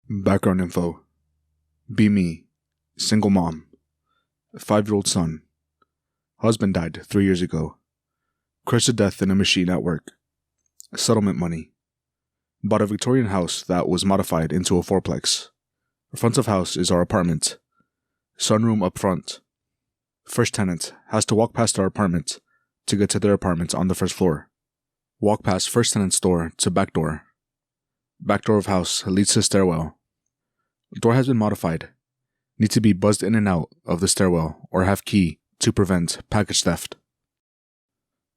Background info. Be me. Single mom. 5-year-old son. Husband died 3 years ago. Crushed to death in a machine at work. Settlement money. Bought a Victorian house that was modified into a fourplex. Front of house is our apartment. Sunroom up front. First tenant has to walk past our apartment to get to their apartment on the first floor. Walk past first tenant's door to back door. Back door of house leads to stairwell. Door has been modified. Need to be buzzed in and out of the stairwell or have key to prevent package theft.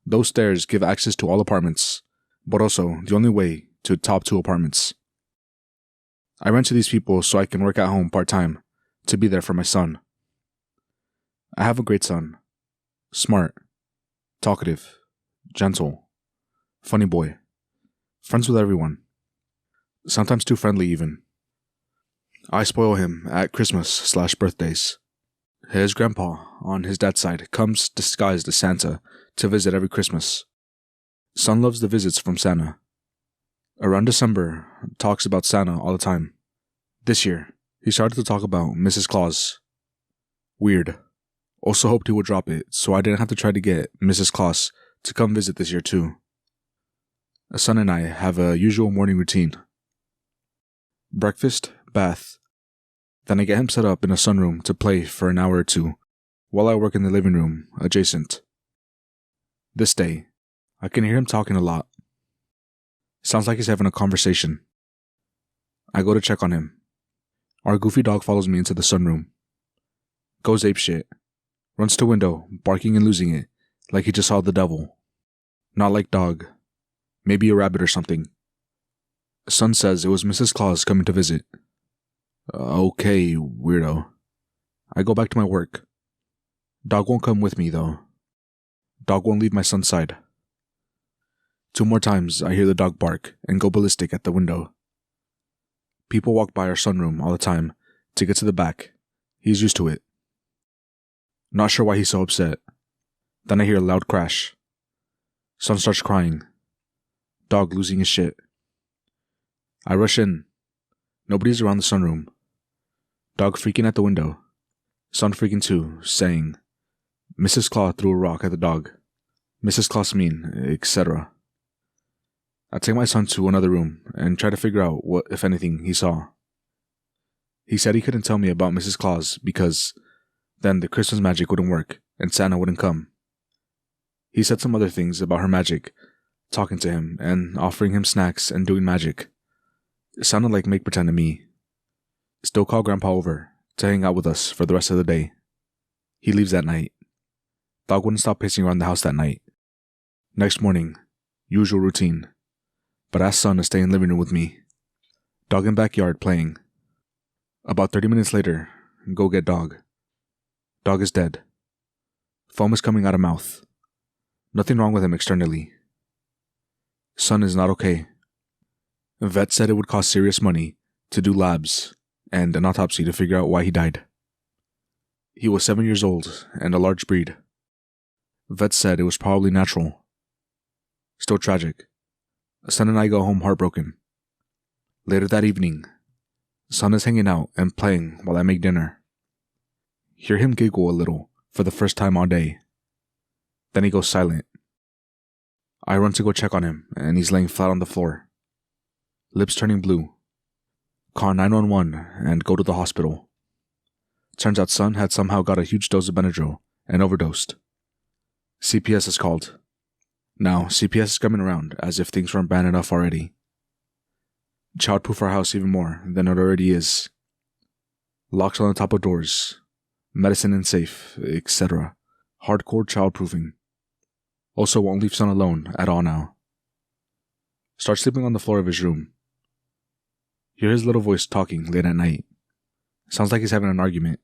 Those stairs give access to all apartments, but also the only way to top 2 apartments. I rent to these people so I can work at home part-time to be there for my son. I have a great son. Smart, talkative, gentle, funny boy, friends with everyone, sometimes too friendly even. I spoil him at Christmas/birthdays. His grandpa, on his dad's side, comes disguised as Santa to visit every Christmas. Son loves the visits from Santa. Around December, talks about Santa all the time. This year, he started to talk about Mrs. Claus. Weird. Also hoped he would drop it, so I didn't have to try to get Mrs. Claus to come visit this year too. Son and I have a usual morning routine. Breakfast, bath. Then I get him set up in a sunroom to play for an hour or two, while I work in the living room, adjacent. This day, I can hear him talking a lot. Sounds like he's having a conversation. I go to check on him. Our goofy dog follows me into the sunroom. Goes apeshit. Runs to window, barking and losing it, like he just saw the devil. Not like dog. Maybe a rabbit or something. Son says it was Mrs. Claus coming to visit. Okay, weirdo. I go back to my work. Dog won't come with me, though. Dog won't leave my son's side. 2 more times I hear the dog bark and go ballistic at the window. People walk by our sunroom all the time to get to the back. He's used to it. Not sure why he's so upset. Then I hear a loud crash. Son starts crying. Dog losing his shit. I rush in. Nobody's around the sunroom. Dog freaking at the window. Son freaking too, saying, Mrs. Claus threw a rock at the dog. Mrs. Claus mean, etc. I take my son to another room and try to figure out what, if anything, he saw. He said he couldn't tell me about Mrs. Claus because then the Christmas magic wouldn't work and Santa wouldn't come. He said some other things about her magic, talking to him and offering him snacks and doing magic. It sounded like make pretend to me. Still call Grandpa over to hang out with us for the rest of the day. He leaves that night. Dog wouldn't stop pacing around the house that night. Next morning, usual routine, but asked son to stay in living room with me. Dog in backyard playing. About 30 minutes later, go get dog. Dog is dead. Foam is coming out of mouth. Nothing wrong with him externally. Son is not okay. Vet said it would cost serious money to do labs and an autopsy to figure out why he died. He was 7 years old and a large breed. Vet said it was probably natural. Still tragic. Son and I go home heartbroken. Later that evening, son is hanging out and playing while I make dinner. Hear him giggle a little for the first time all day. Then he goes silent. I run to go check on him and he's laying flat on the floor. Lips turning blue. Call 911 and go to the hospital. Turns out son had somehow got a huge dose of Benadryl and overdosed. CPS is called. Now, CPS is coming around as if things weren't bad enough already. Childproof our house even more than it already is. Locks on the top of doors. Medicine in safe, etc. Hardcore childproofing. Also won't leave son alone at all now. Start sleeping on the floor of his room. Hear his little voice talking late at night. Sounds like he's having an argument.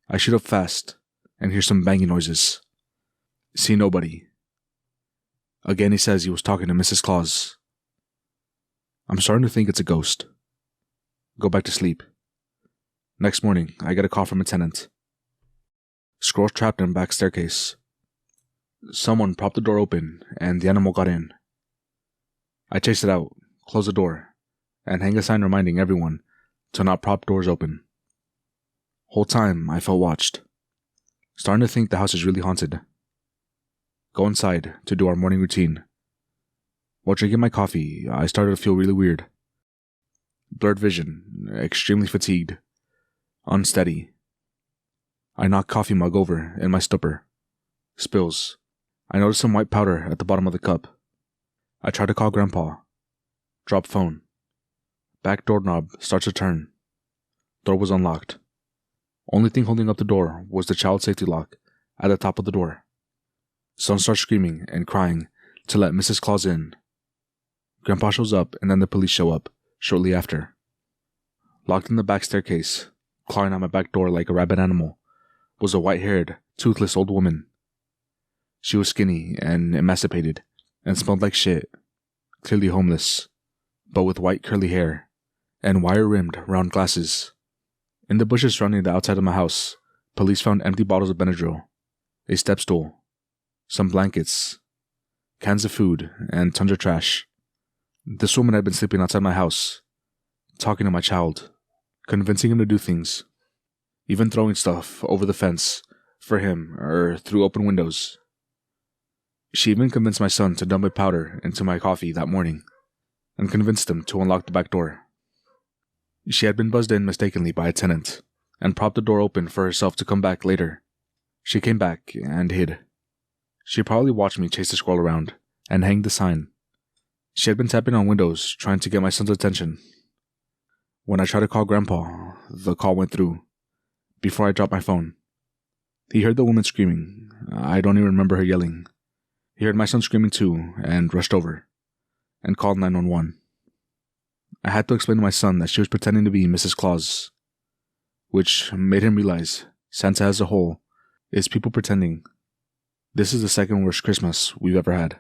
I shoot up fast and hear some banging noises. See nobody. Again he says he was talking to Mrs. Claus. I'm starting to think it's a ghost. Go back to sleep. Next morning, I get a call from a tenant. Squirrel trapped in back staircase. Someone propped the door open and the animal got in. I chase it out, close the door, and hang a sign reminding everyone to not prop doors open. Whole time, I felt watched. Starting to think the house is really haunted. Go inside to do our morning routine. While drinking my coffee, I started to feel really weird. Blurred vision, extremely fatigued, unsteady. I knock coffee mug over in my stupor. Spills. I notice some white powder at the bottom of the cup. I try to call Grandpa. Drop phone. Back doorknob starts to turn. Door was unlocked. Only thing holding up the door was the child safety lock at the top of the door. Son starts screaming and crying to let Mrs. Claus in. Grandpa shows up and then the police show up shortly after. Locked in the back staircase, clawing at my back door like a rabid animal, was a white-haired, toothless old woman. She was skinny and emaciated and smelled like shit, clearly homeless, but with white curly hair and wire-rimmed round glasses. In the bushes surrounding the outside of my house, police found empty bottles of Benadryl, a step stool, some blankets, cans of food, and tons of trash. This woman had been sleeping outside my house, talking to my child, convincing him to do things, even throwing stuff over the fence for him or through open windows. She even convinced my son to dump a powder into my coffee that morning and convinced him to unlock the back door. She had been buzzed in mistakenly by a tenant and propped the door open for herself to come back later. She came back and hid. She probably watched me chase the squirrel around and hang the sign. She had been tapping on windows trying to get my son's attention. When I tried to call Grandpa, the call went through. Before I dropped my phone, he heard the woman screaming. I don't even remember her yelling. He heard my son screaming too and rushed over and called 911. I had to explain to my son that she was pretending to be Mrs. Claus, which made him realize Santa as a whole is people pretending. This is the second worst Christmas we've ever had.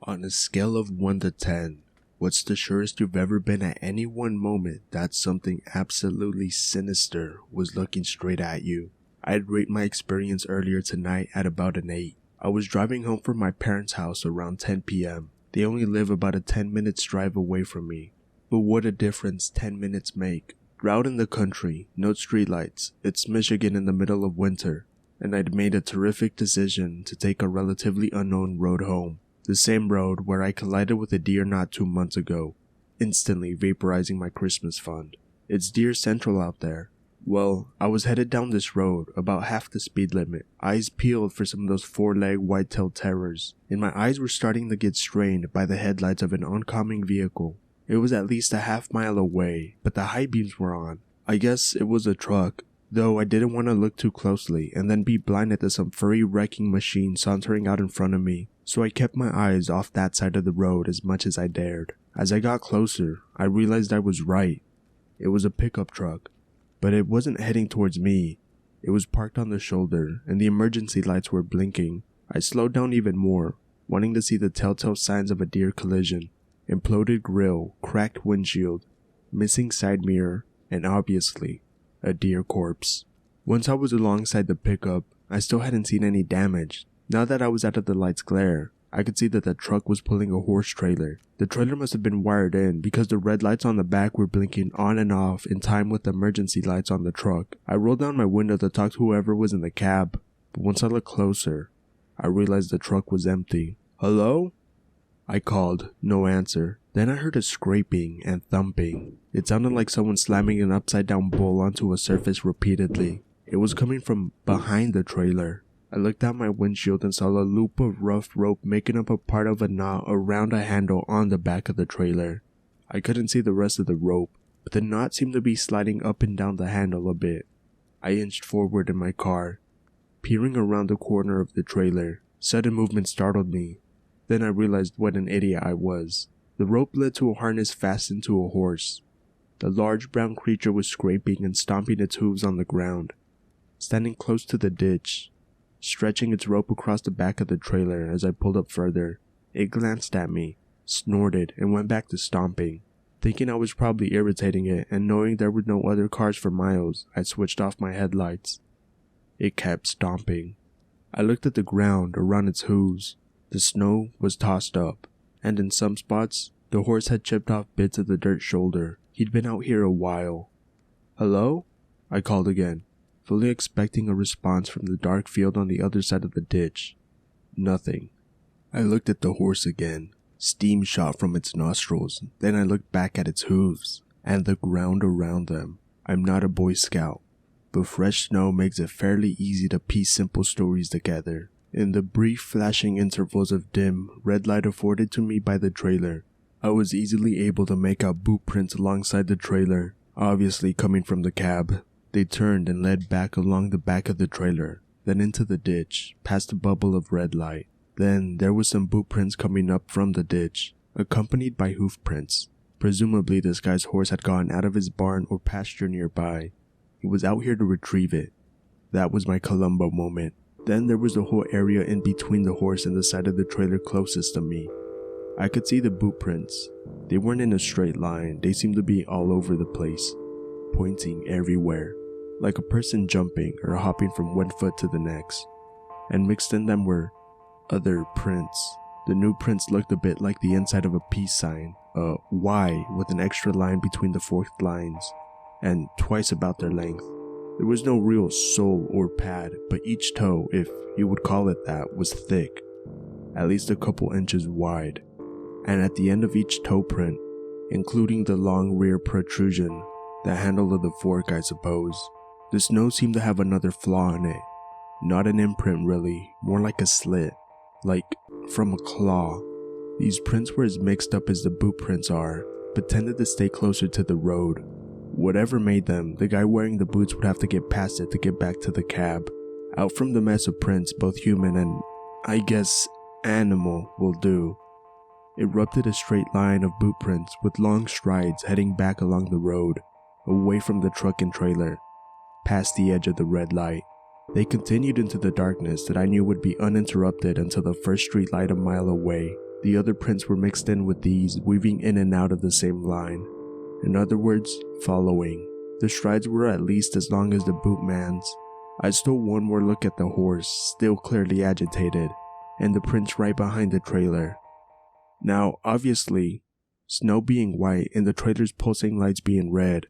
On a scale of 1 to 10, what's the surest you've ever been at any one moment that something absolutely sinister was looking straight at you? I'd rate my experience earlier tonight at about an 8. I was driving home from my parents' house around 10 p.m. They only live about a 10 minutes drive away from me. But what a difference 10 minutes make. We're out in the country, no streetlights, it's Michigan in the middle of winter, and I'd made a terrific decision to take a relatively unknown road home. The same road where I collided with a deer not 2 months ago, instantly vaporizing my Christmas fund. It's deer central out there. Well, I was headed down this road, about half the speed limit, eyes peeled for some of those 4-leg white-tailed terrors, and my eyes were starting to get strained by the headlights of an oncoming vehicle. It was at least a half-mile away, but the high beams were on. I guess it was a truck, though I didn't want to look too closely and then be blinded to some furry wrecking machine sauntering out in front of me, so I kept my eyes off that side of the road as much as I dared. As I got closer, I realized I was right. It was a pickup truck, but it wasn't heading towards me. It was parked on the shoulder, and the emergency lights were blinking. I slowed down even more, wanting to see the telltale signs of a deer collision. Imploded grille, cracked windshield, missing side mirror, and obviously, a deer corpse. Once I was alongside the pickup, I still hadn't seen any damage. Now that I was out of the light's glare, I could see that the truck was pulling a horse trailer. The trailer must have been wired in because the red lights on the back were blinking on and off in time with the emergency lights on the truck. I rolled down my window to talk to whoever was in the cab, but once I looked closer, I realized the truck was empty. "Hello?" I called, no answer. Then I heard a scraping and thumping. It sounded like someone slamming an upside-down bowl onto a surface repeatedly. It was coming from behind the trailer. I looked out my windshield and saw a loop of rough rope making up a part of a knot around a handle on the back of the trailer. I couldn't see the rest of the rope, but the knot seemed to be sliding up and down the handle a bit. I inched forward in my car, peering around the corner of the trailer. Sudden movement startled me. Then I realized what an idiot I was. The rope led to a harness fastened to a horse. The large brown creature was scraping and stomping its hooves on the ground, standing close to the ditch, stretching its rope across the back of the trailer as I pulled up further. It glanced at me, snorted, and went back to stomping. Thinking I was probably irritating it and knowing there were no other cars for miles, I switched off my headlights. It kept stomping. I looked at the ground around its hooves. The snow was tossed up, and in some spots, the horse had chipped off bits of the dirt shoulder. He'd been out here a while. "Hello?" I called again, fully expecting a response from the dark field on the other side of the ditch. Nothing. I looked at the horse again. Steam shot from its nostrils. Then I looked back at its hooves and the ground around them. I'm not a Boy Scout, but fresh snow makes it fairly easy to piece simple stories together. In the brief flashing intervals of dim, red light afforded to me by the trailer, I was easily able to make out boot prints alongside the trailer, obviously coming from the cab. They turned and led back along the back of the trailer, then into the ditch, past a bubble of red light. Then there was some boot prints coming up from the ditch, accompanied by hoof prints. Presumably this guy's horse had gotten out of his barn or pasture nearby. He was out here to retrieve it. That was my Columbo moment. Then there was the whole area in between the horse and the side of the trailer closest to me. I could see the boot prints. They weren't in a straight line, they seemed to be all over the place, pointing everywhere, like a person jumping or hopping from one foot to the next. And mixed in them were other prints. The new prints looked a bit like the inside of a peace sign, a Y with an extra line between the forked lines, and twice about their length. There was no real sole or pad, but each toe, if you would call it that, was thick, at least a couple inches wide. And at the end of each toe print, including the long rear protrusion, the handle of the fork I suppose, the snow seemed to have another flaw in it. Not an imprint really, more like a slit, like from a claw. These prints were as mixed up as the boot prints are, but tended to stay closer to the road. Whatever made them, the guy wearing the boots would have to get past it to get back to the cab. Out from the mess of prints, both human and, I guess, animal will do, erupted a straight line of boot prints with long strides heading back along the road, away from the truck and trailer, past the edge of the red light. They continued into the darkness that I knew would be uninterrupted until the first street light a mile away. The other prints were mixed in with these, weaving in and out of the same line. In other words, following. The strides were at least as long as the boot man's. I stole one more look at the horse, still clearly agitated, and the prints right behind the trailer. Now, obviously, snow being white and the trailer's pulsing lights being red,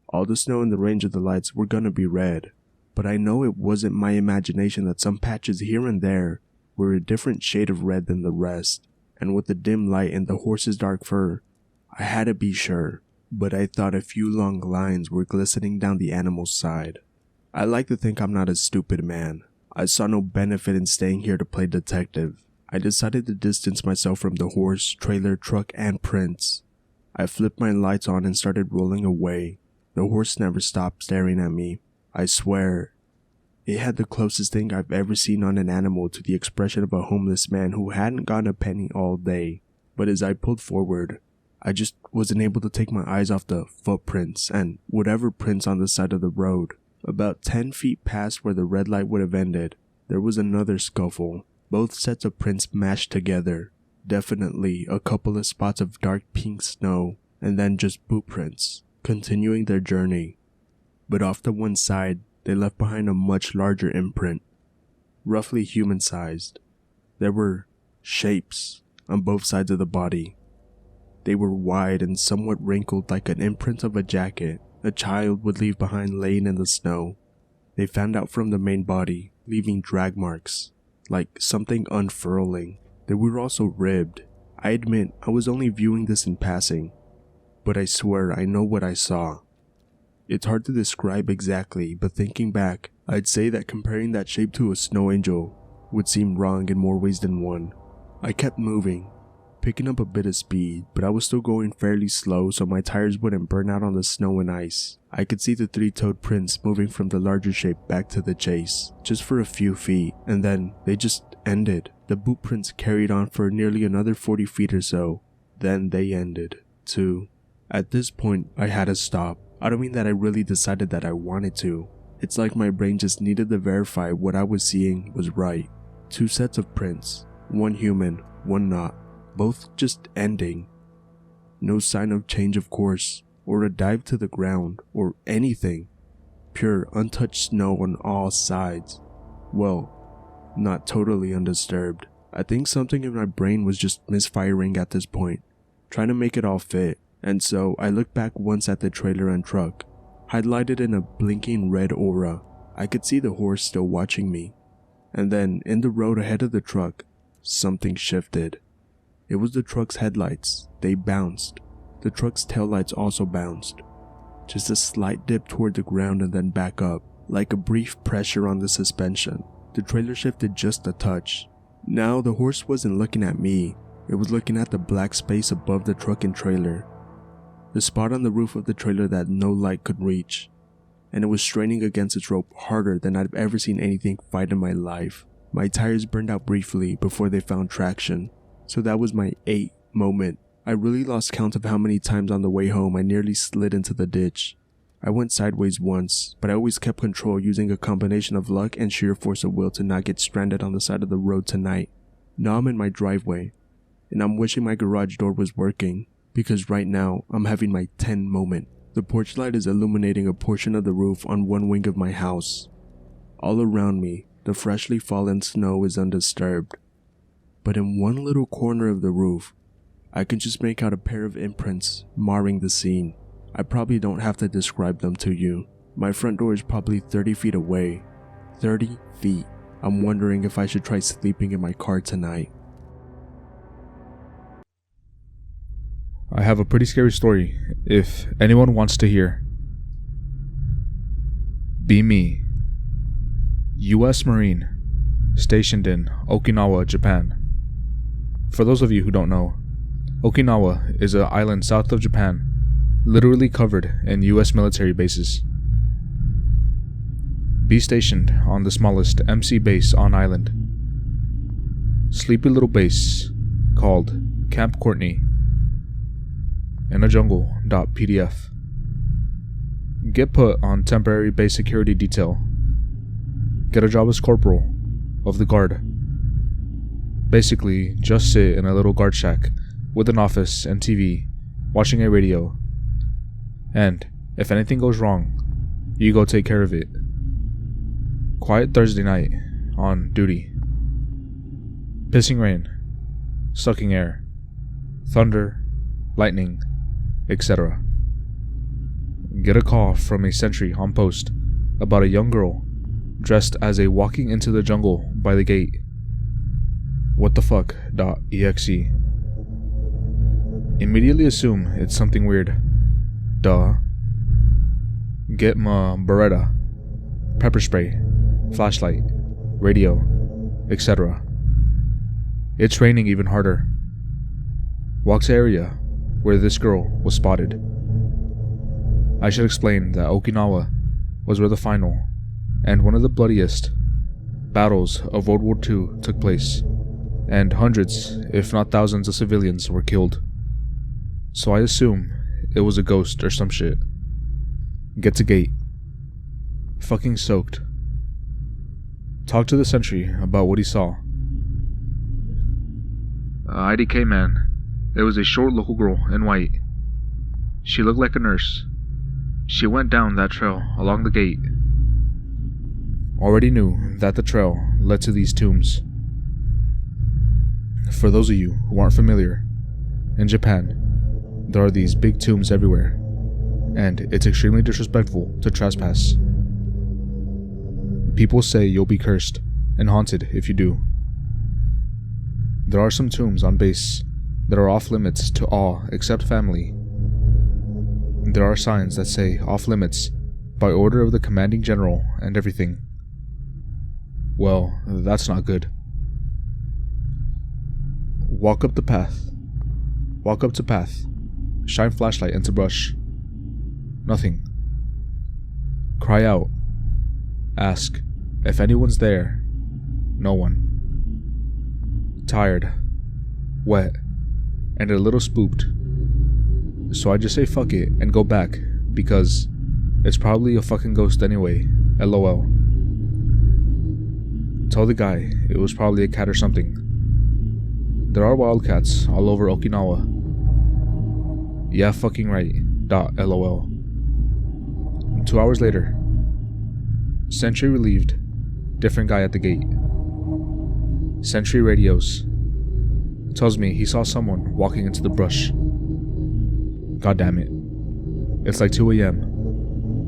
all the snow in the range of the lights were gonna be red. But I know it wasn't my imagination that some patches here and there were a different shade of red than the rest, and with the dim light and the horse's dark fur, I had to be sure. But I thought a few long lines were glistening down the animal's side. I like to think I'm not a stupid man. I saw no benefit in staying here to play detective. I decided to distance myself from the horse, trailer, truck, and prints. I flipped my lights on and started rolling away. The horse never stopped staring at me. I swear, it had the closest thing I've ever seen on an animal to the expression of a homeless man who hadn't gotten a penny all day. But as I pulled forward, I just wasn't able to take my eyes off the footprints and whatever prints on the side of the road. About 10 feet past where the red light would have ended, there was another scuffle. Both sets of prints mashed together. Definitely a couple of spots of dark pink snow, and then just boot prints, continuing their journey. But off to one side, they left behind a much larger imprint, roughly human-sized. There were shapes on both sides of the body. They were wide and somewhat wrinkled like an imprint of a jacket a child would leave behind laying in the snow. They fanned out from the main body, leaving drag marks, like something unfurling. They were also ribbed. I admit I was only viewing this in passing, but I swear I know what I saw. It's hard to describe exactly, but thinking back, I'd say that comparing that shape to a snow angel would seem wrong in more ways than one. I kept moving, picking up a bit of speed, but I was still going fairly slow so my tires wouldn't burn out on the snow and ice. I could see the three-toed prints moving from the larger shape back to the chase, just for a few feet, and then they just ended. The boot prints carried on for nearly another 40 feet or so. Then they ended, too. At this point, I had to stop. I don't mean that I really decided that I wanted to. It's like my brain just needed to verify what I was seeing was right. 2 sets of prints, one human, one not. Both just ending. No sign of change of course, or a dive to the ground, or anything. Pure, untouched snow on all sides. Well, not totally undisturbed. I think something in my brain was just misfiring at this point, trying to make it all fit, and so I looked back once at the trailer and truck. highlighted in a blinking red aura. I could see the horse still watching me. And then, in the road ahead of the truck, something shifted. It was the truck's headlights. They bounced. The truck's taillights also bounced. Just a slight dip toward the ground and then back up, like a brief pressure on the suspension. The trailer shifted just a touch. Now, the horse wasn't looking at me. It was looking at the black space above the truck and trailer. The spot on the roof of the trailer that no light could reach. And it was straining against its rope harder than I've ever seen anything fight in my life. My tires burned out briefly before they found traction. So that was my 8th moment. I really lost count of how many times on the way home I nearly slid into the ditch. I went sideways once, but I always kept control using a combination of luck and sheer force of will to not get stranded on the side of the road tonight. Now I'm in my driveway, and I'm wishing my garage door was working, because right now I'm having my 10 moment. The porch light is illuminating a portion of the roof on one wing of my house. All around me, the freshly fallen snow is undisturbed. But in one little corner of the roof, I can just make out a pair of imprints marring the scene. I probably don't have to describe them to you. My front door is probably 30 feet away. 30 feet. I'm wondering if I should try sleeping in my car tonight. I have a pretty scary story, if anyone wants to hear. Be me. U.S. Marine, stationed in Okinawa, Japan. For those of you who don't know, Okinawa is an island south of Japan, literally covered in U.S. military bases. Be stationed on the smallest MC base on island. Sleepy little base called Camp Courtney. In a jungle.pdf. Get put on temporary base security detail. Get a job as corporal of the guard. Basically, just sit in a little guard shack with an office and TV, watching a radio. And if anything goes wrong, you go take care of it. Quiet Thursday night on duty. Pissing rain, sucking air, thunder, lightning, etc. Get a call from a sentry on post about a young girl dressed as a walking into the jungle by the gate. What the fuck.exe. Immediately assume it's something weird. Duh. Get my Beretta, pepper spray, flashlight, radio, etc. It's raining even harder. Walk to area where this girl was spotted. I should explain that Okinawa was where the final and one of the bloodiest battles of World War II took place, and hundreds, if not thousands of civilians were killed. So I assume it was a ghost or some shit. Get to gate. Fucking soaked. Talk to the sentry about what he saw. IDK man. It was a short local girl in white. She looked like a nurse. She went down that trail along the gate. Already knew that the trail led to these tombs. For those of you who aren't familiar, in Japan, there are these big tombs everywhere, and it's extremely disrespectful to trespass. People say you'll be cursed and haunted if you do. There are some tombs on base that are off limits to all except family. There are signs that say off limits by order of the commanding general and everything. Well, that's not good. Walk up the path. Walk up to path. Shine flashlight into brush. Nothing. Cry out. Ask if anyone's there. No one. Tired. Wet. And a little spooked. So I just say fuck it and go back, because it's probably a fucking ghost anyway. LOL. Tell the guy it was probably a cat or something. There are wildcats all over Okinawa. Yeah, fucking right. .lol. 2 hours later. Sentry relieved. Different guy at the gate. Sentry radios. Tells me he saw someone walking into the brush. God damn it. It's like 2 a.m.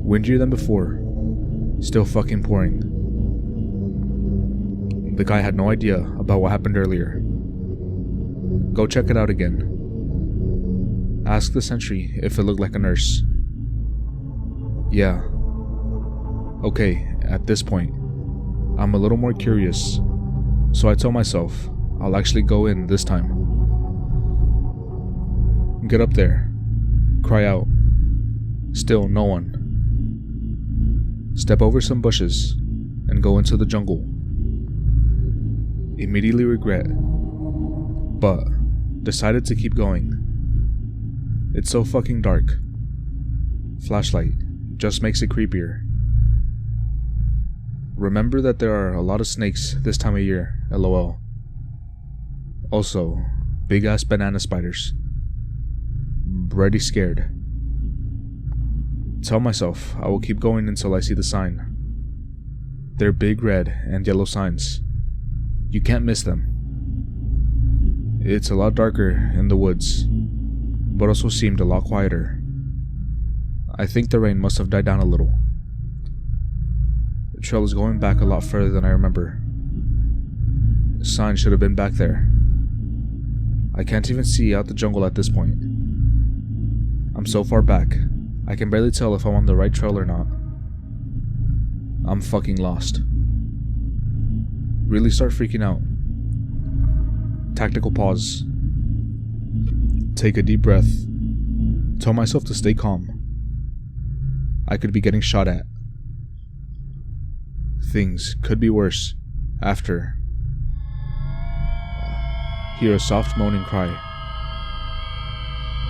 Windier than before. Still fucking pouring. The guy had no idea about what happened earlier. Go check it out again. Ask the sentry if it looked like a nurse. Yeah. Okay, at this point, I'm a little more curious, so I tell myself I'll actually go in this time. Get up there. Cry out. Still no one. Step over some bushes and go into the jungle. Immediately regret, but decided to keep going. It's so fucking dark. Flashlight just makes it creepier. Remember that there are a lot of snakes this time of year, lol. Also, big ass banana spiders. Already scared. Tell myself I will keep going until I see the sign. They're big red and yellow signs. You can't miss them. It's a lot darker in the woods, but also seemed a lot quieter. I think the rain must have died down a little. The trail is going back a lot further than I remember. The sign should have been back there. I can't even see out the jungle at this point. I'm so far back, I can barely tell if I'm on the right trail or not. I'm fucking lost. Really start freaking out. Tactical pause. Take a deep breath. Tell myself to stay calm. I could be getting shot at. Things could be worse after. Hear a soft moaning cry.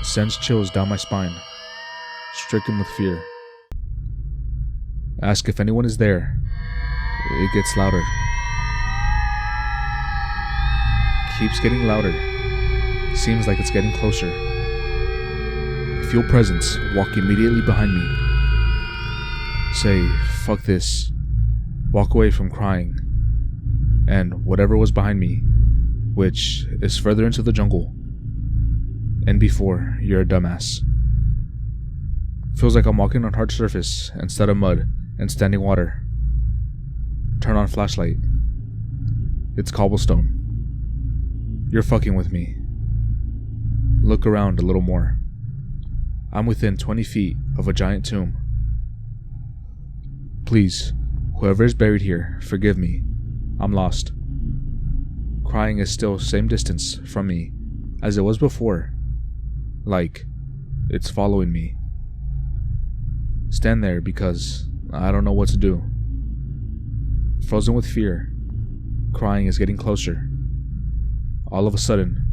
Sends chills down my spine, stricken with fear. Ask if anyone is there. It gets louder. Keeps getting louder. Seems like it's getting closer. Feel presence walk immediately behind me. Say, fuck this. Walk away from crying. And whatever was behind me, which is further into the jungle. And before, you're a dumbass. Feels like I'm walking on hard surface instead of mud and standing water. Turn on flashlight. It's cobblestone. You're fucking with me. Look around a little more. I'm within 20 feet of a giant tomb. Please, whoever is buried here, forgive me. I'm lost. Crying is still same distance from me as it was before. Like, it's following me. Stand there because I don't know what to do. Frozen with fear. Crying is getting closer. All of a sudden.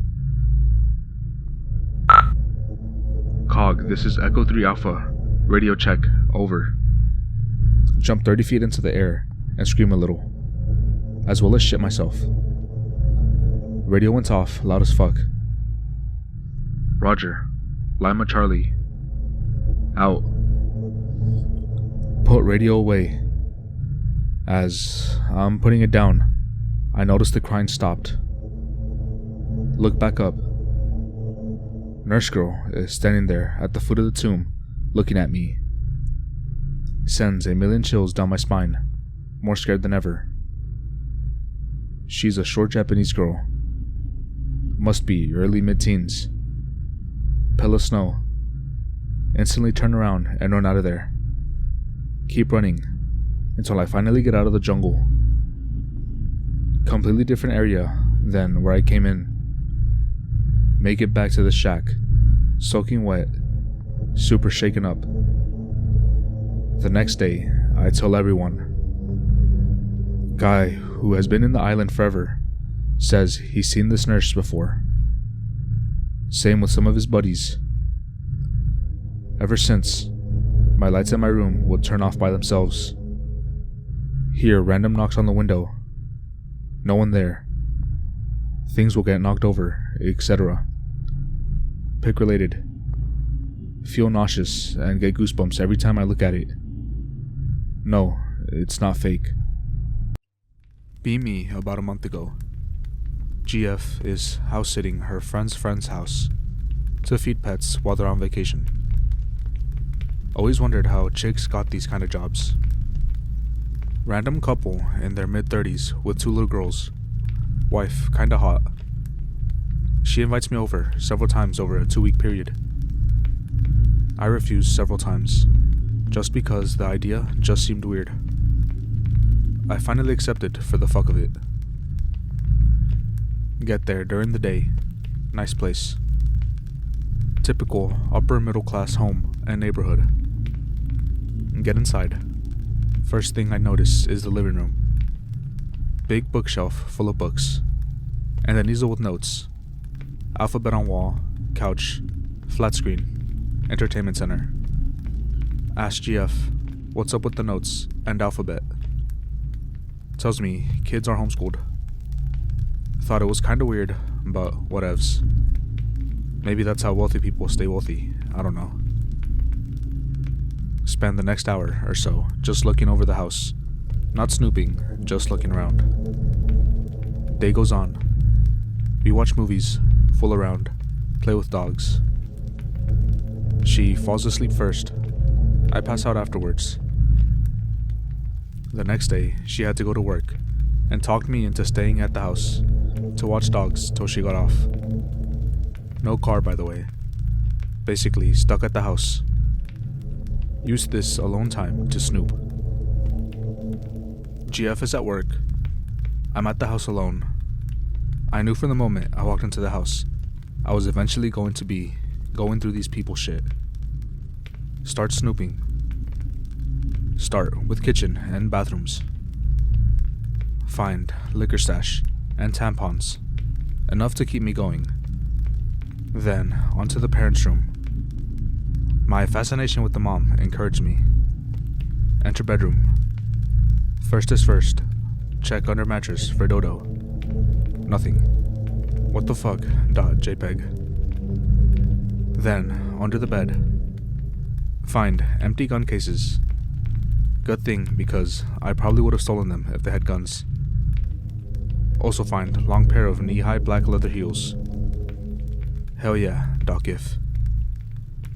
Cog, this is Echo 3 Alpha. Radio check, over. Jump 30 feet into the air and scream a little, as well as shit myself. Radio went off, loud as fuck. Roger. Lima Charlie. Out. Put radio away. As I'm putting it down, I noticed the crying stopped. Look back up. Nurse girl is standing there at the foot of the tomb, looking at me. Sends a million chills down my spine, more scared than ever. She's a short Japanese girl. Must be early mid-teens. Pale as snow. Instantly turn around and run out of there. Keep running until I finally get out of the jungle. Completely different area than where I came in. Make it back to the shack, soaking wet, super shaken up. The next day, I tell everyone. Guy who has been in the island forever says he's seen this nurse before. Same with some of his buddies. Ever since, my lights in my room would turn off by themselves. Hear random knocks on the window. No one there. Things will get knocked over, etc. Pick related. Feel nauseous and get goosebumps every time I look at it. No, it's not fake. Be me about a month ago. GF is house sitting her friend's house to feed pets while they're on vacation. Always wondered how chicks got these kind of jobs. Random couple in their mid-30s with 2 little girls. Wife kinda hot. She invites me over several times over a 2-week period. I refused several times, just because the idea just seemed weird. I finally accepted for the fuck of it. Get there during the day. Nice place. Typical upper middle class home and neighborhood. Get inside. First thing I notice is the living room. Big bookshelf full of books, and an easel with notes. Alphabet on wall, couch, flat screen, entertainment center. Ask GF what's up with the notes and alphabet. Tells me kids are homeschooled. Thought it was kinda weird, but whatevs. Maybe that's how wealthy people stay wealthy, I don't know. Spend the next hour or so just looking over the house. Not snooping, just looking around. Day goes on. We watch movies, fool around, play with dogs. She falls asleep first. I pass out afterwards. The next day, she had to go to work and talked me into staying at the house to watch dogs till she got off. No car, by the way. Basically, stuck at the house. Used this alone time to snoop. GF is at work. I'm at the house alone. I knew from the moment I walked into the house, I was eventually going to be going through these people shit. Start snooping. Start with kitchen and bathrooms. Find liquor stash and tampons. Enough to keep me going. Then, onto the parents' room. My fascination with the mom encouraged me. Enter bedroom. First is first. Check under mattress for dodo. Nothing. What the fuck? .jpg. Then, under the bed. Find empty gun cases. Good thing, because I probably would have stolen them if they had guns. Also find long pair of knee-high black leather heels. Hell yeah, .gif.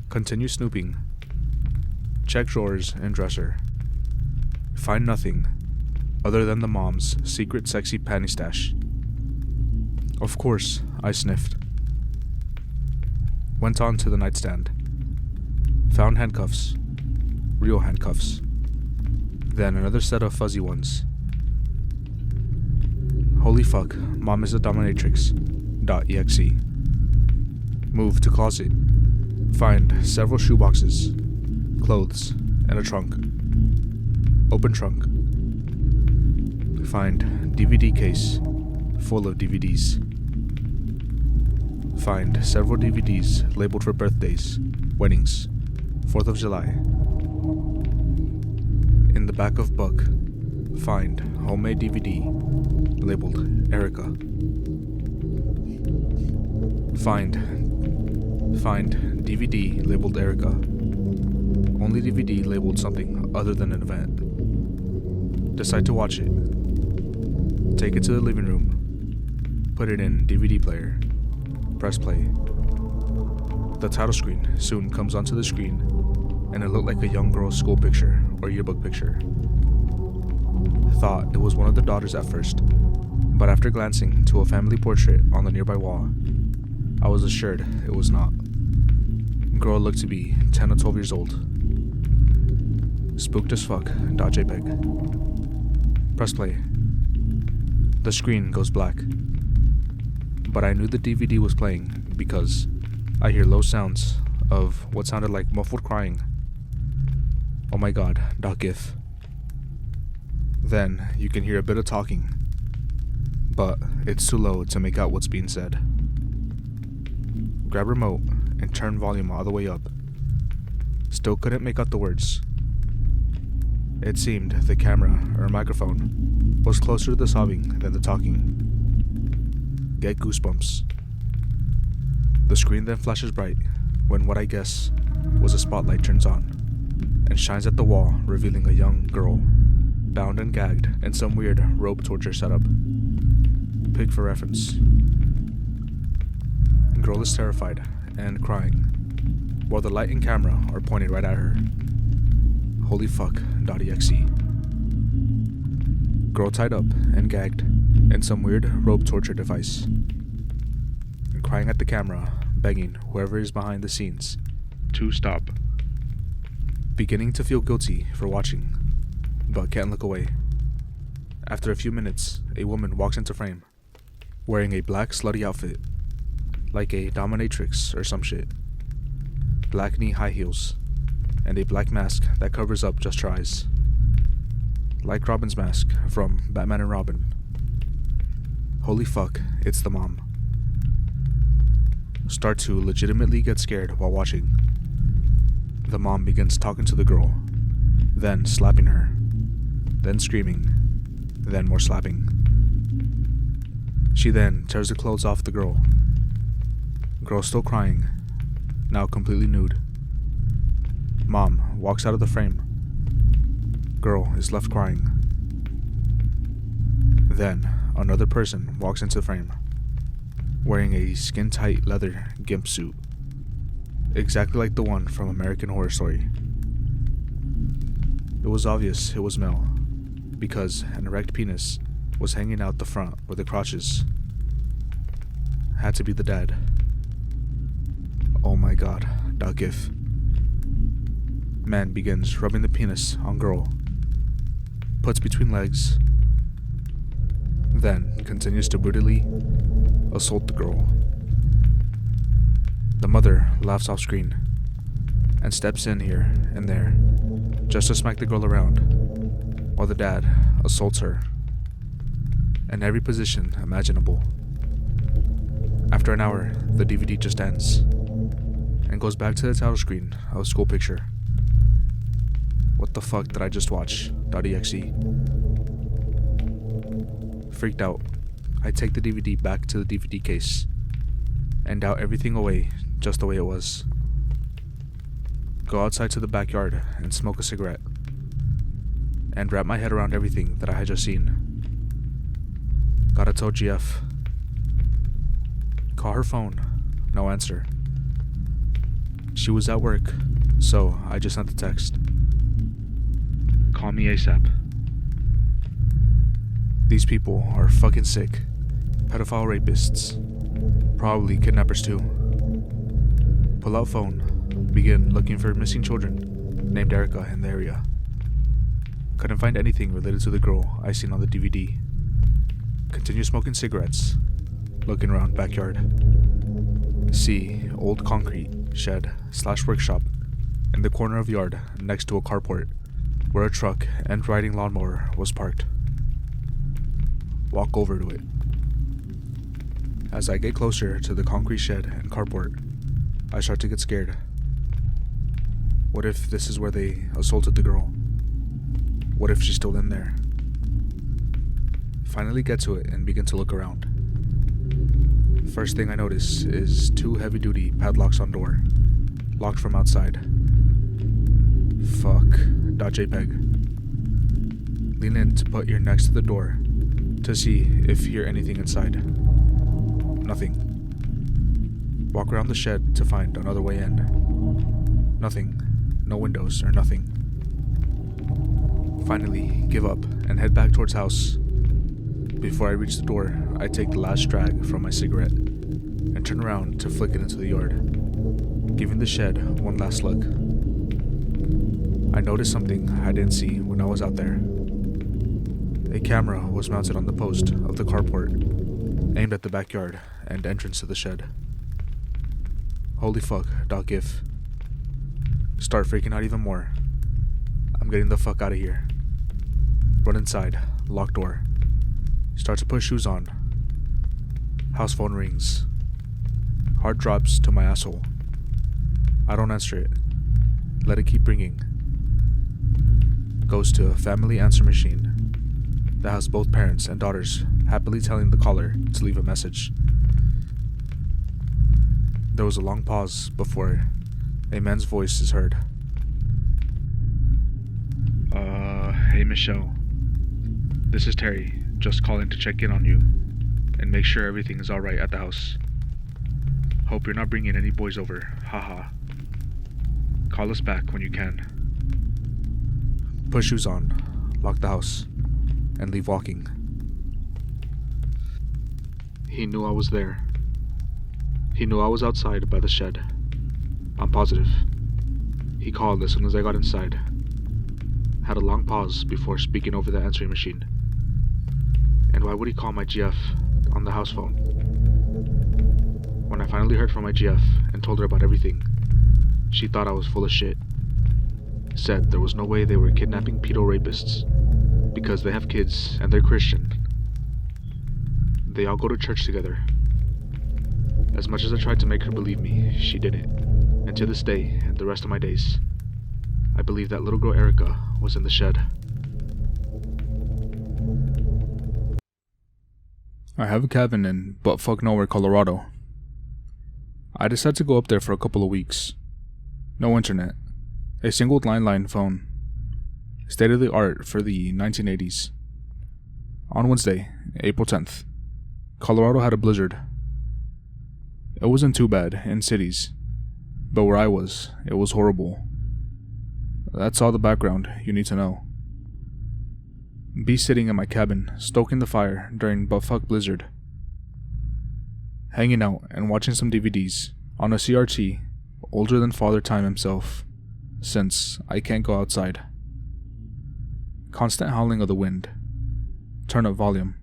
Continue snooping. Check drawers and dresser. Find nothing other than the mom's secret sexy panty stash. Of course, I sniffed. Went on to the nightstand. Found handcuffs. Real handcuffs. Then another set of fuzzy ones. Holy fuck, mom is a dominatrix. .exe. Move to closet. Find several shoeboxes, clothes, and a trunk. Open trunk. Find DVD case full of DVDs. Find several DVDs labeled for birthdays, weddings, 4th of July. In the back of book, find homemade DVD labeled Erica. Find DVD labeled Erica. Only DVD labeled something other than an event. Decide to watch it. Take it to the living room. Put it in DVD player. Press play. The title screen soon comes onto the screen, and it looked like a young girl's school picture or yearbook picture. Thought it was one of the daughters at first, but after glancing to a family portrait on the nearby wall, I was assured it was not. Girl looked to be 10 or 12 years old. Spooked as fuck. .jpg. Press play. The screen goes black. But I knew the DVD was playing because I hear low sounds of what sounded like muffled crying. Oh my god. .gif. Then you can hear a bit of talking, but it's too low to make out what's being said. Grab remote and turn volume all the way up. Still couldn't make out the words. It seemed the camera or microphone was closer to the sobbing than the talking. Get goosebumps. The screen then flashes bright when what I guess was a spotlight turns on and shines at the wall, revealing a young girl, bound and gagged in some weird rope torture setup. Pig for reference. Girl is terrified and crying, while the light and camera are pointed right at her. holyfuck.exe. Girl tied up and gagged in some weird rope torture device. Crying at the camera, begging whoever is behind the scenes to stop. Beginning to feel guilty for watching, but can't look away. After a few minutes, a woman walks into frame, wearing a black slutty outfit, like a dominatrix or some shit. Black knee high heels, and a black mask that covers up just her eyes. Like Robin's mask from Batman and Robin. Holy fuck, it's the mom. Start to legitimately get scared while watching. The mom begins talking to the girl, then slapping her, then screaming, then more slapping. She then tears the clothes off the girl. Girl still crying, now completely nude. Mom walks out of the frame. Girl is left crying. Then another person walks into the frame, wearing a skin-tight leather gimp suit, exactly like the one from American Horror Story. It was obvious it was male, because an erect penis was hanging out the front where the crotch is. Had to be the dad. Oh my god, .gif. Man begins rubbing the penis on girl, puts between legs, then continues to brutally assault the girl. The mother laughs off screen and steps in here and there just to smack the girl around, while the dad assaults her in every position imaginable. After an hour, the DVD just ends and goes back to the title screen of a school picture. What the fuck did I just watch? .exe. Freaked out, I take the DVD back to the DVD case and doubt everything away just the way it was. Go outside to the backyard and smoke a cigarette and wrap my head around everything that I had just seen. Gotta tell GF. Call her phone, no answer. She was at work, so I just sent the text. Call me ASAP. These people are fucking sick. Pedophile rapists. Probably kidnappers too. Pull out phone. Begin looking for missing children named Erica in the area. Couldn't find anything related to the girl I seen on the DVD. Continue smoking cigarettes. Looking around backyard. See old concrete shed / workshop in the corner of yard next to a carport where a truck and riding lawnmower was parked. Walk over to it. As I get closer to the concrete shed and carport, I start to get scared. What if this is where they assaulted the girl? What if she's still in there? Finally get to it and begin to look around. First thing I notice is 2 heavy-duty padlocks on door, locked from outside. Fuck. .jpg. Lean in to put ear next to the door to see if hear anything inside. Nothing. Walk around the shed to find another way in. Nothing. No windows or nothing. Finally, give up and head back towards house. Before I reach the door, I take the last drag from my cigarette and turn around to flick it into the yard, giving the shed one last look. I noticed something I didn't see when I was out there. A camera was mounted on the post of the carport, aimed at the backyard and entrance to the shed. Holy fuck, .gif. Start freaking out even more. I'm getting the fuck out of here. Run inside, lock door. Start to put shoes on. House phone rings. Heart drops to my asshole. I don't answer it. Let it keep ringing. Goes to a family answer machine that has both parents and daughters happily telling the caller to leave a message. There was a long pause before a man's voice is heard. Hey Michelle. This is Terry, just calling to check in on you and make sure everything is alright at the house. Hope you're not bringing any boys over, haha. Call us back when you can. Put shoes on, lock the house, and leave walking. He knew I was there. He knew I was outside by the shed. I'm positive. He called as soon as I got inside. Had a long pause before speaking over the answering machine. And why would he call my GF on the house phone? When I finally heard from my GF and told her about everything, she thought I was full of shit. Said there was no way they were kidnapping pedo rapists because they have kids and they're Christian. They all go to church together. As much as I tried to make her believe me, she didn't. And to this day, and the rest of my days, I believe that little girl Erica was in the shed. I have a cabin in buttfuck nowhere, Colorado. I decided to go up there for a couple of weeks. No internet. A single landline phone. State of the art for the 1980s. On Wednesday, April 10th, Colorado had a blizzard. It wasn't too bad in cities, but where I was, it was horrible. That's all the background you need to know. Be sitting in my cabin, stoking the fire during buttfuck blizzard. Hanging out and watching some DVDs on a CRT older than Father Time himself, since I can't go outside. Constant howling of the wind. Turn up volume.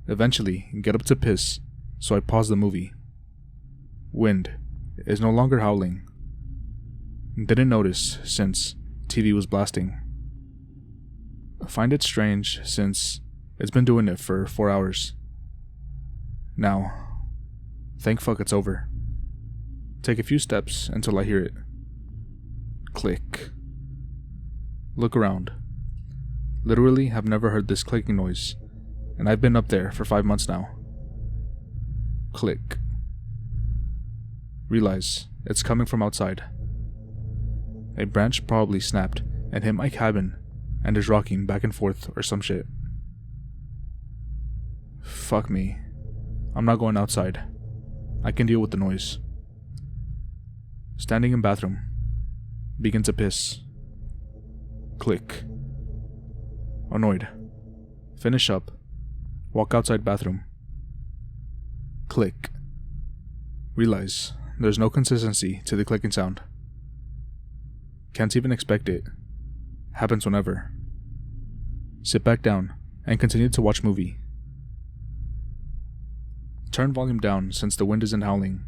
Eventually, get up to piss, so I pause the movie. Wind is no longer howling. Didn't notice since TV was blasting. Find it strange since it's been doing it for 4 hours. Now, thank fuck it's over. Take a few steps until I hear it. Click. Look around. Literally have never heard this clicking noise, and I've been up there for 5 months now. Click. Realize it's coming from outside. A branch probably snapped and hit my cabin and is rocking back and forth or some shit. Fuck me. I'm not going outside. I can deal with the noise. Standing in bathroom. Begin to piss. Click. Annoyed. Finish up. Walk outside bathroom. Click. Realize there's no consistency to the clicking sound. Can't even expect it. Happens whenever. Sit back down and continue to watch movie. Turn volume down since the wind isn't howling.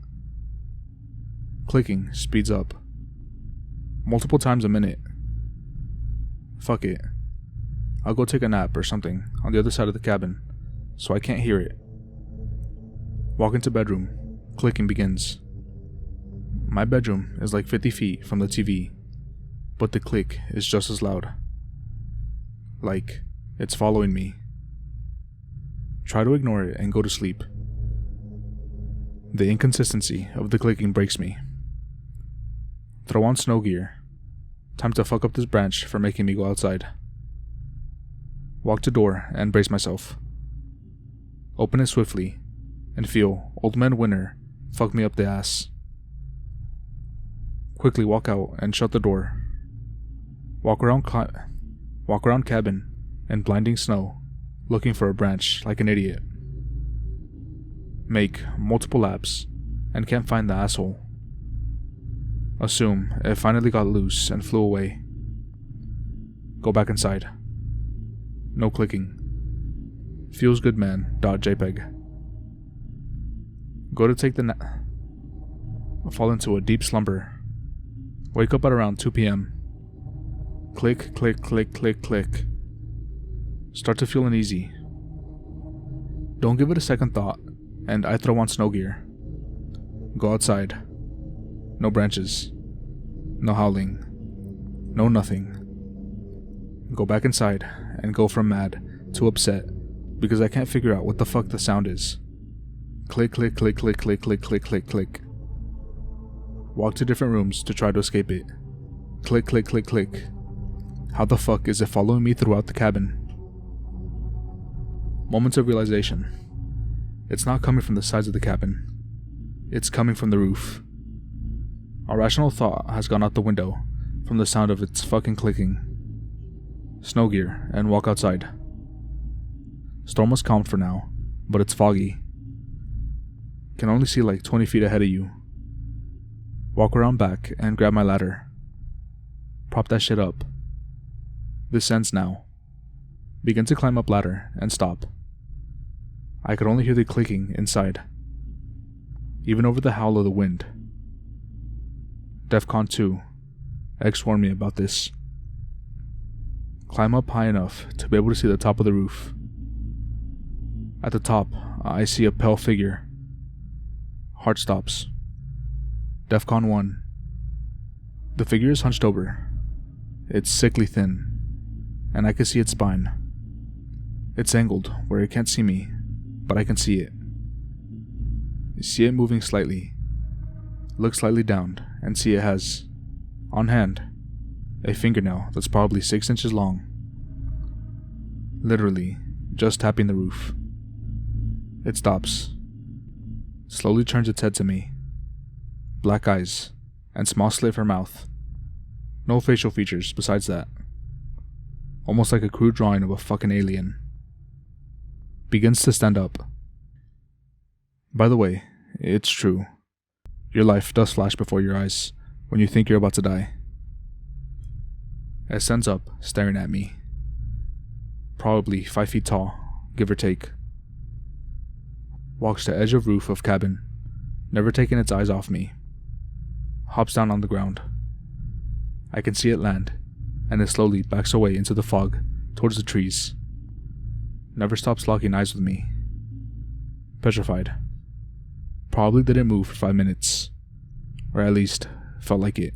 Clicking speeds up. Multiple times a minute. Fuck it. I'll go take a nap or something on the other side of the cabin, so I can't hear it. Walk into bedroom. Clicking begins. My bedroom is like 50 feet from the TV, but the click is just as loud. Like it's following me. Try to ignore it and go to sleep. The inconsistency of the clicking breaks me. Throw on snow gear. Time to fuck up this branch for making me go outside. Walk to door and brace myself. Open it swiftly and feel Old Man Winter fuck me up the ass. Quickly walk out and shut the door. Walk around cabin in blinding snow, looking for a branch like an idiot. Make multiple laps and can't find the asshole. Assume it finally got loose and flew away. Go back inside. No clicking. Feels good man. .jpg. Go to take the nap. Fall into a deep slumber. Wake up at around 2 p.m. Click, click, click, click, click. Start to feel uneasy. Don't give it a second thought, and I throw on snow gear. Go outside. No branches. No howling. No nothing. Go back inside and go from mad to upset because I can't figure out what the fuck the sound is. Click, click, click, click, click, click, click, click, click. Walk to different rooms to try to escape it. Click, click, click, click. How the fuck is it following me throughout the cabin? Moments of realization. It's not coming from the sides of the cabin. It's coming from the roof. A rational thought has gone out the window from the sound of its fucking clicking. snow gear, and walk outside. Storm was calmed for now, but it's foggy. Can only see like 20 feet ahead of you. Walk around back and grab my ladder. Prop that shit up. This ends now. Begin to climb up ladder and stop. I could only hear the clicking inside, even over the howl of the wind. DEFCON 2. X warned me about this. Climb up high enough to be able to see the top of the roof. At the top, I see a pale figure. Heart stops. DEFCON 1. The figure is hunched over. It's sickly thin, and I can see its spine. It's angled where it can't see me, but I can see it. You see it moving slightly. Look slightly down and see it has, on hand, a fingernail that's probably 6 inches long. Literally, just tapping the roof. It stops. Slowly turns its head to me. Black eyes, and small slit for mouth. No facial features besides that. Almost like a crude drawing of a fucking alien. Begins to stand up. By the way, it's true. Your life does flash before your eyes when you think you're about to die. It stands up, staring at me. Probably 5 feet tall, give or take. Walks to edge of roof of cabin, never taking its eyes off me. Hops down on the ground. I can see it land, and it slowly backs away into the fog towards the trees. Never stops locking eyes with me. Petrified. Probably didn't move for 5 minutes, or at least felt like it.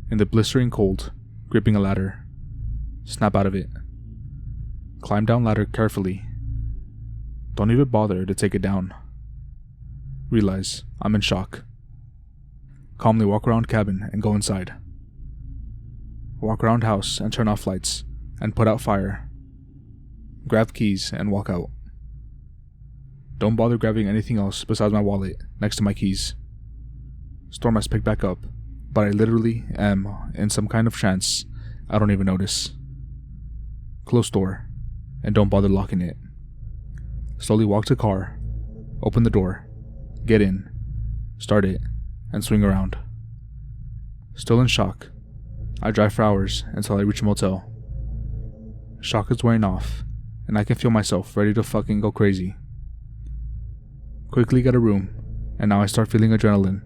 In the blistering cold, gripping a ladder. Snap out of it. Climb down ladder carefully. Don't even bother to take it down. Realize I'm in shock. Calmly walk around cabin and go inside. Walk around house and turn off lights and put out fire. Grab keys and walk out. Don't bother grabbing anything else besides my wallet next to my keys. Storm has picked back up, but I literally am in some kind of trance I don't even notice. Close door, and don't bother locking it. Slowly walk to car, open the door, get in, start it, and swing around. Still in shock, I drive for hours until I reach a motel. Shock is wearing off, and I can feel myself ready to fucking go crazy. Quickly get a room, and now I start feeling adrenaline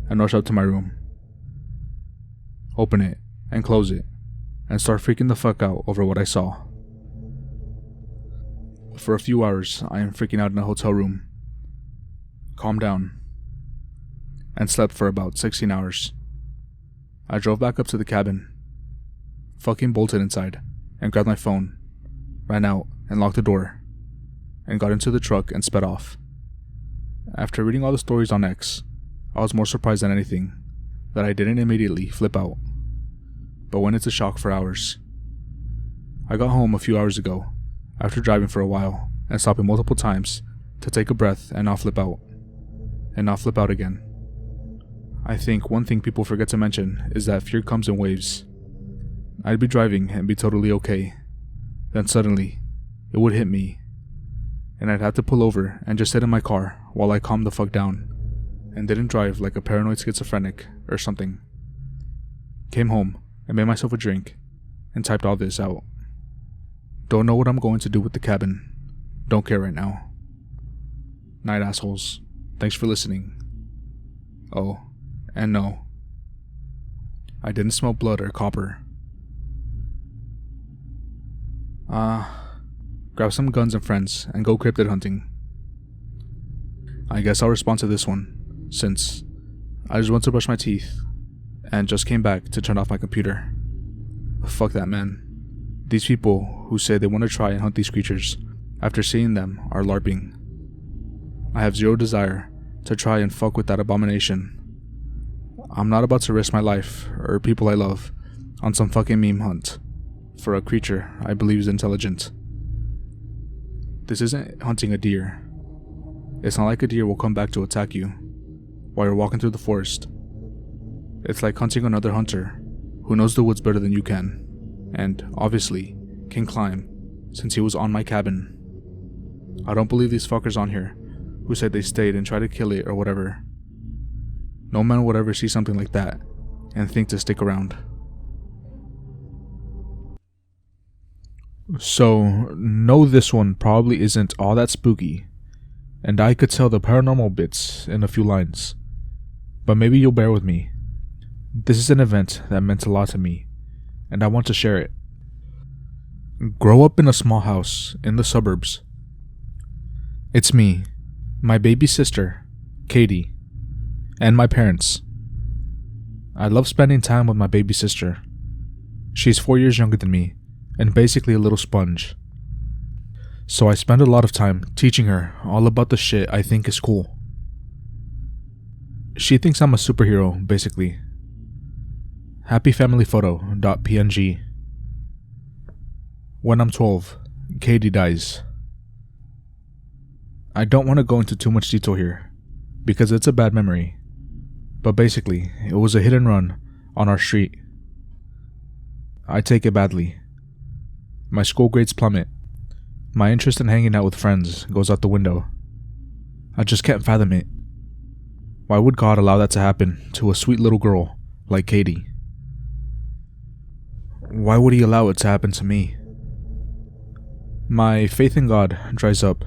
and rush up to my room. Open it and close it, and start freaking the fuck out over what I saw. For a few hours, I am freaking out in a hotel room. Calm down. And slept for about 16 hours. I drove back up to the cabin. Fucking bolted inside, and grabbed my phone, ran out and locked the door, and got into the truck and sped off. After reading all the stories on X, I was more surprised than anything that I didn't immediately flip out, but went into shock for hours. I got home a few hours ago, after driving for a while and stopping multiple times to take a breath and not flip out, and not flip out again. I think one thing people forget to mention is that fear comes in waves. I'd be driving and be totally okay, then suddenly, it would hit me, and I'd have to pull over and just sit in my car while I calmed the fuck down, and didn't drive like a paranoid schizophrenic or something. Came home and made myself a drink, and typed all this out. Don't know what I'm going to do with the cabin. Don't care right now. Night, assholes. Thanks for listening. Oh, and no. I didn't smell blood or copper. Grab some guns and friends and go cryptid hunting. I guess I'll respond to this one, since I just went to brush my teeth and just came back to turn off my computer. Fuck that, man. These people who say they want to try and hunt these creatures after seeing them are LARPing. I have zero desire to try and fuck with that abomination. I'm not about to risk my life or people I love on some fucking meme hunt for a creature I believe is intelligent. This isn't hunting a deer. It's not like a deer will come back to attack you while you're walking through the forest. It's like hunting another hunter who knows the woods better than you can. and obviously can climb since he was on my cabin. I don't believe these fuckers on here who said they stayed and tried to kill it or whatever. No man would ever see something like that and think to stick around. So, no, this one probably isn't all that spooky, and I could tell the paranormal bits in a few lines, but maybe you'll bear with me. This is an event that meant a lot to me, and I want to share it. Grow up in a small house in the suburbs. It's me, my baby sister, Katie, and my parents. I love spending time with my baby sister. She's 4 years younger than me, and basically a little sponge. So I spend a lot of time teaching her all about the shit I think is cool. She thinks I'm a superhero, basically. happyfamilyphoto.png. When I'm 12, Katie dies. I don't want to go into too much detail here, because it's a bad memory, but basically, it was a hit and run on our street. I take it badly. My school grades plummet. My interest in hanging out with friends goes out the window. I just can't fathom it. Why would God allow that to happen to a sweet little girl like Katie? Why would He allow it to happen to me? My faith in God dries up.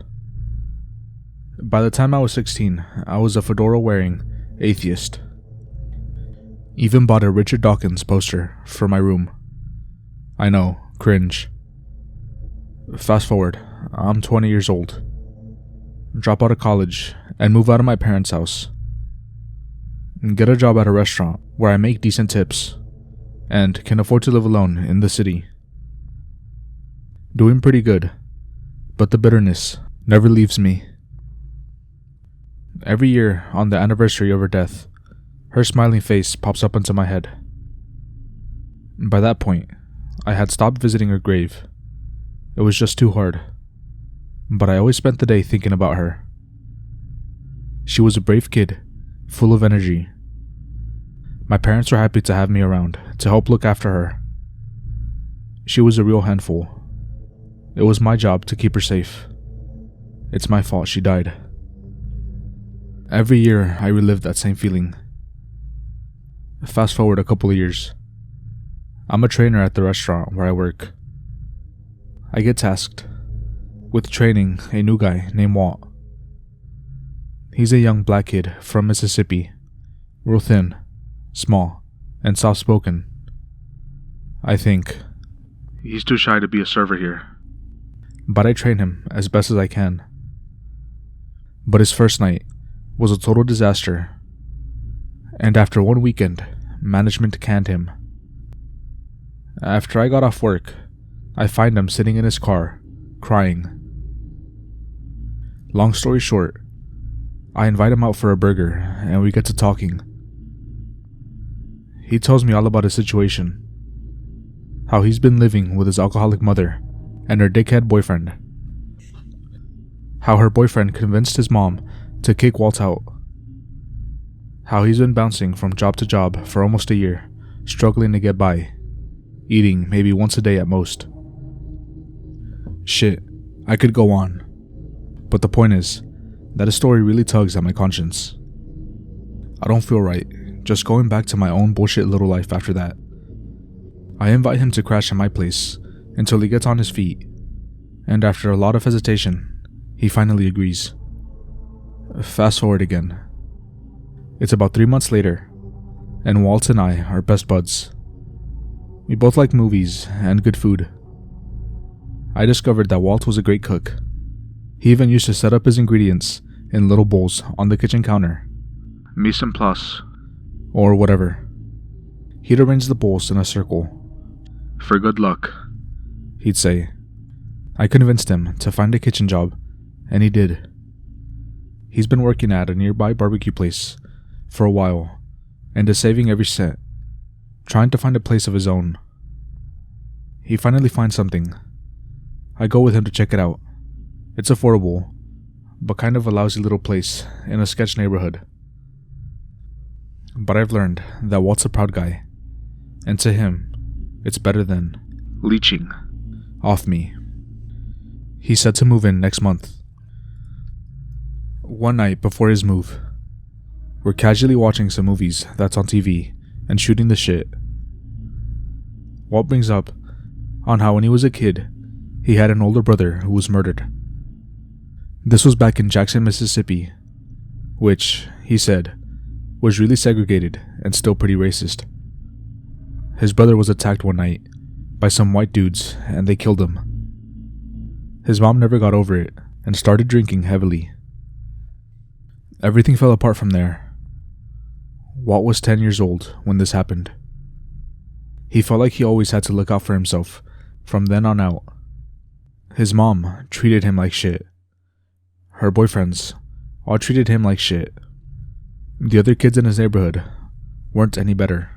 By the time I was 16, I was a fedora-wearing atheist. Even bought a Richard Dawkins poster for my room. I know, cringe. Fast forward, I'm 20 years old. Drop out of college and move out of my parents' house. Get a job at a restaurant where I make decent tips and can afford to live alone in the city. Doing pretty good, but the bitterness never leaves me. Every year on the anniversary of her death, her smiling face pops up into my head. By that point, I had stopped visiting her grave. It was just too hard, but I always spent the day thinking about her. She was a brave kid, full of energy. My parents were happy to have me around to help look after her. She was a real handful. It was my job to keep her safe. It's my fault she died. Every year I relive that same feeling. Fast forward a couple of years. I'm a trainer at the restaurant where I work. I get tasked with training a new guy named Walt. He's a young black kid from Mississippi, real thin, small, and soft-spoken. I think he's too shy to be a server here, but I train him as best as I can. But his first night was a total disaster, and after one weekend, management canned him. After I got off work, I find him sitting in his car, crying. Long story short, I invite him out for a burger, and we get to talking. He tells me all about his situation, how he's been living with his alcoholic mother and her dickhead boyfriend, how her boyfriend convinced his mom to kick Walt out, how he's been bouncing from job to job for almost a year, struggling to get by, eating maybe once a day at most. Shit, I could go on, but the point is that his story really tugs at my conscience. I don't feel right just going back to my own bullshit little life after that. I invite him to crash at my place until he gets on his feet, and after a lot of hesitation, he finally agrees. Fast forward again. It's about 3 months later, and Walt and I are best buds. We both like movies and good food. I discovered that Walt was a great cook. He even used to set up his ingredients in little bowls on the kitchen counter. Mise en place, or whatever. He'd arrange the bowls in a circle. For good luck, he'd say. I convinced him to find a kitchen job, and he did. He's been working at a nearby barbecue place for a while, and is saving every cent, trying to find a place of his own. He finally finds something. I go with him to check it out. It's affordable, but kind of a lousy little place in a sketch neighborhood. But I've learned that Walt's a proud guy, and to him, it's better than leeching off me. He said to move in next month. One night before his move, we're casually watching some movies that's on TV and shooting the shit. Walt brings up on how when he was a kid, he had an older brother who was murdered. This was back in Jackson, Mississippi, which, he said, was really segregated and still pretty racist. His brother was attacked one night by some white dudes and they killed him. His mom never got over it and started drinking heavily. Everything fell apart from there. Walt was 10 years old when this happened. He felt like he always had to look out for himself from then on out. His mom treated him like shit. Her boyfriends all treated him like shit. The other kids in his neighborhood weren't any better.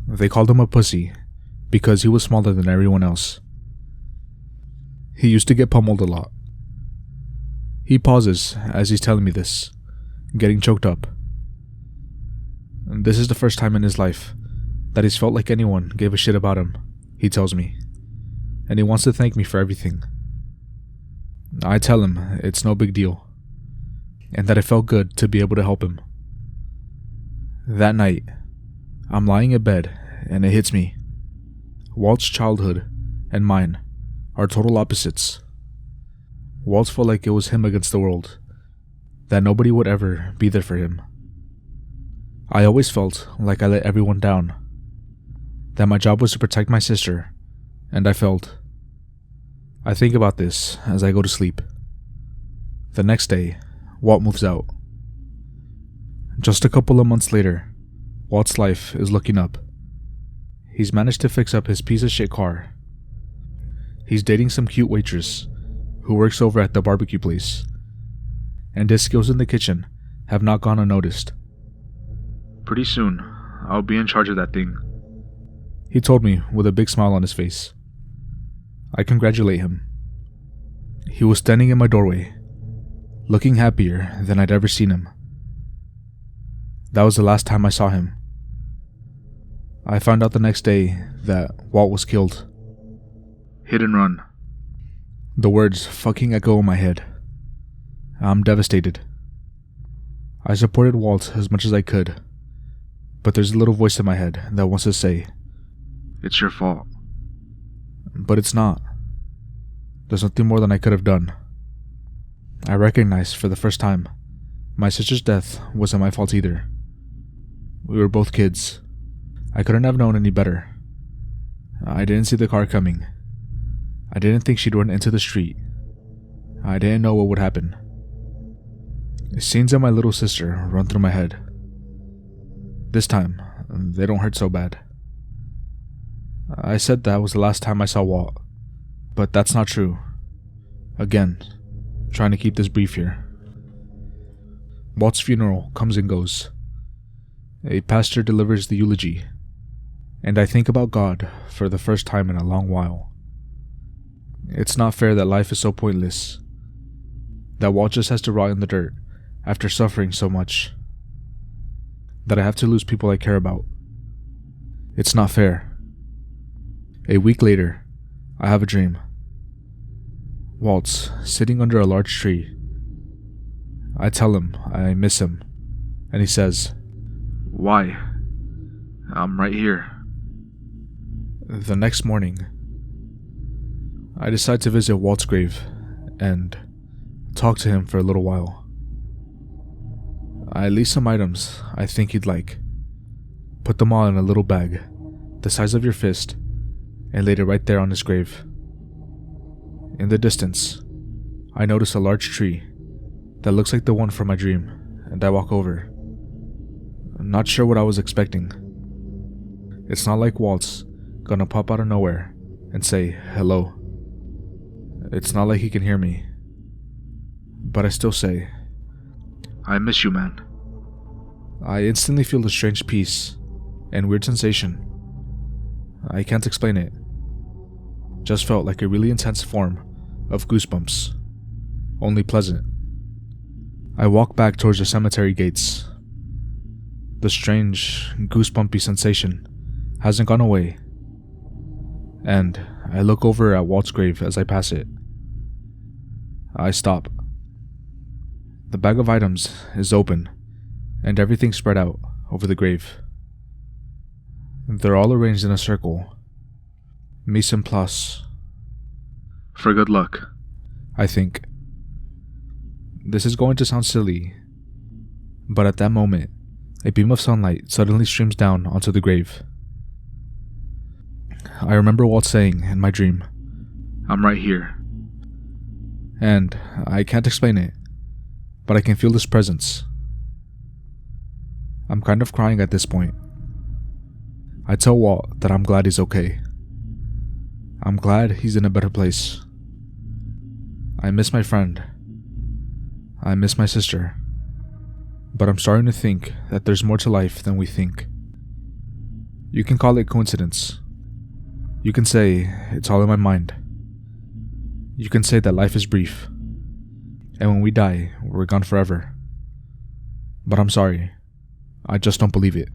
They called him a pussy because he was smaller than everyone else. He used to get pummeled a lot. He pauses as he's telling me this, getting choked up. This is the first time in his life that he's felt like anyone gave a shit about him, he tells me, and he wants to thank me for everything. I tell him it's no big deal, and that it felt good to be able to help him. That night, I'm lying in bed, and it hits me. Walt's childhood and mine are total opposites. Walt felt like it was him against the world, that nobody would ever be there for him. I always felt like I let everyone down, that my job was to protect my sister, and I failed. I think about this as I go to sleep. The next day, Walt moves out. Just a couple of months later, Walt's life is looking up. He's managed to fix up his piece of shit car. He's dating some cute waitress who works over at the barbecue place, and his skills in the kitchen have not gone unnoticed. Pretty soon, I'll be in charge of that thing, he told me with a big smile on his face. I congratulate him. He was standing in my doorway, looking happier than I'd ever seen him. That was the last time I saw him. I found out the next day that Walt was killed. Hit and run. The words fucking echo in my head. I'm devastated. I supported Walt as much as I could, but there's a little voice in my head that wants to say, "It's your fault." But it's not. There's nothing more than I could have done. I recognize for the first time my sister's death wasn't my fault either. We were both kids. I couldn't have known any better. I didn't see the car coming. I didn't think she'd run into the street. I didn't know what would happen. Scenes of my little sister run through my head. This time, they don't hurt so bad. I said that was the last time I saw Walt, but that's not true. Again, trying to keep this brief here. Walt's funeral comes and goes. A pastor delivers the eulogy, and I think about God for the first time in a long while. It's not fair that life is so pointless, that Walt just has to rot in the dirt after suffering so much, that I have to lose people I care about. It's not fair. A week later, I have a dream. Walt's sitting under a large tree. I tell him I miss him, and he says, "Why? I'm right here." The next morning, I decide to visit Walt's grave and talk to him for a little while. I leave some items I think he'd like, put them all in a little bag the size of your fist, and laid it right there on his grave. In the distance, I notice a large tree that looks like the one from my dream, and I walk over. I'm not sure what I was expecting. It's not like Walt's gonna pop out of nowhere and say hello. It's not like he can hear me. But I still say, "I miss you, man." I instantly feel a strange peace and weird sensation. I can't explain it. Just felt like a really intense form of goosebumps, only pleasant. I walk back towards the cemetery gates. The strange, goosebumpy sensation hasn't gone away. and I look over at Walt's grave as I pass it. I stop. The bag of items is open, and everything spread out over the grave. They're all arranged in a circle. Mise en place. For good luck, I think. This is going to sound silly, but at that moment, a beam of sunlight suddenly streams down onto the grave. I remember Walt saying in my dream, "I'm right here." And I can't explain it, but I can feel this presence. I'm kind of crying at this point. I tell Walt that I'm glad he's okay. I'm glad he's in a better place. I miss my friend. I miss my sister. But I'm starting to think that there's more to life than we think. You can call it coincidence. You can say it's all in my mind. You can say that life is brief, and when we die, we're gone forever. But I'm sorry, I just don't believe it.